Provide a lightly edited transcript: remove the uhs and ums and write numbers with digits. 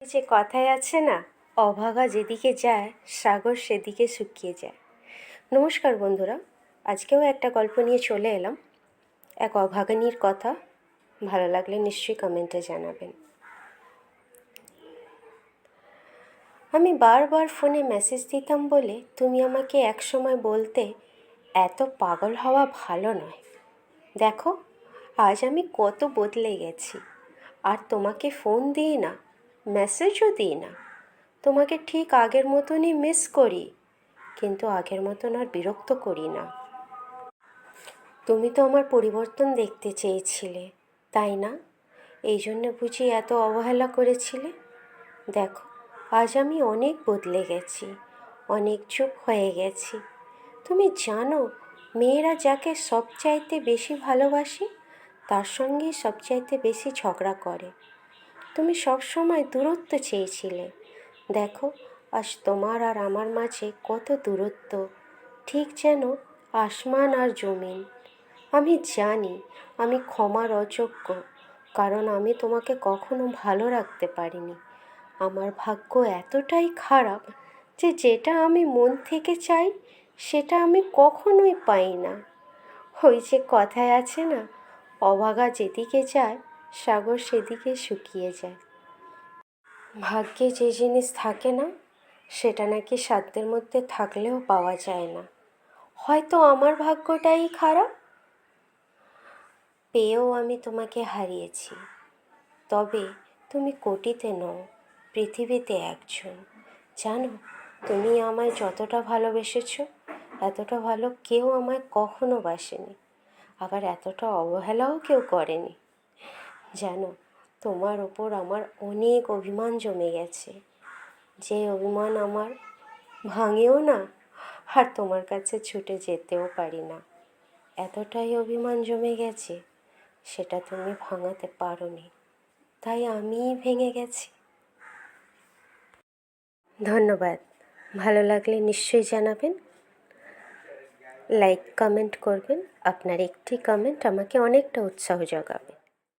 যে কথায় আছে না, অভাগা যেদিকে যায় সাগর সেদিকে শুকিয়ে যায়। নমস্কার বন্ধুরা, আজকেও একটা গল্প নিয়ে চলে এলাম, এক অভাগিনীর কথা। ভালো লাগলে নিশ্চয়ই কমেন্টে জানাবেন। আমি বারবার ফোনে মেসেজ দিতাম বলে তুমি আমাকে একসময় বলতে, এত পাগল হওয়া ভালো নয়। দেখো আজ আমি কত বদলে গেছি, আর তোমাকে ফোন দিই না, মেসেজও দিই না। তোমাকে ঠিক আগের মতনই মিস করি, কিন্তু আগের মতন আর বিরক্ত করি না। তুমি তো আমার পরিবর্তন দেখতে চেয়েছিলে, তাই না? এই জন্য বুঝি এত অবহেলা করেছিলে। দেখো আজ আমি অনেক বদলে গেছি, অনেক চুপ হয়ে গেছি। তুমি জানো, মেয়েরা যাকে সবচাইতে বেশি ভালোবাসে তার সঙ্গেই সবচাইতে বেশি ঝগড়া করে। তুমি সবসময় দূরত্ব চেয়েছিলে, দেখো আজ তোমার আর আমার মাঝে কত দূরত্ব, ঠিক যেন আসমান আর জমিন। আমি জানি আমি ক্ষমার অযোগ্য, কারণ আমি তোমাকে কখনো ভালো রাখতে পারিনি। আমার ভাগ্য এতটাই খারাপ যে যেটা আমি মন থেকে চাই সেটা আমি কখনোই পাই না। ওই যে কথায় আছে না, অভাগা যেদিকে যায় সাগর সেদিকে শুকিয়ে যায়। ভাগ্যে যে জিনিস থাকে না সেটা নাকি সাধ্যের মধ্যে থাকলেও পাওয়া যায় না। হয়তো আমার ভাগ্যটাই খারাপ, পেয়েও আমি তোমাকে হারিয়েছি। তবে তুমি কোটিতে নও, পৃথিবীতে একজন। জানো, তুমি আমায় যতটা ভালোবেসেছো এতটা ভালো কেউ আমায় কখনো বাসেনি, আবার এতটা অবহেলাও কেউ করেনি। জানো, তোমার ওপর আমার অনেক অভিমান জমে গেছে, যে অভিমান আমার ভাঙেও না, আর তোমার কাছে ছুটে যেতেও পারি না। এতটাই অভিমান জমে গেছে, সেটা তুমি ভাঙাতে পারোনি, তাই আমিই ভেঙে গেছি। ধন্যবাদ। ভালো লাগলে নিশ্চয়ই জানাবেন, লাইক কমেন্ট করবেন। আপনার একটি কমেন্ট আমাকে অনেকটা উৎসাহ যোগাবে।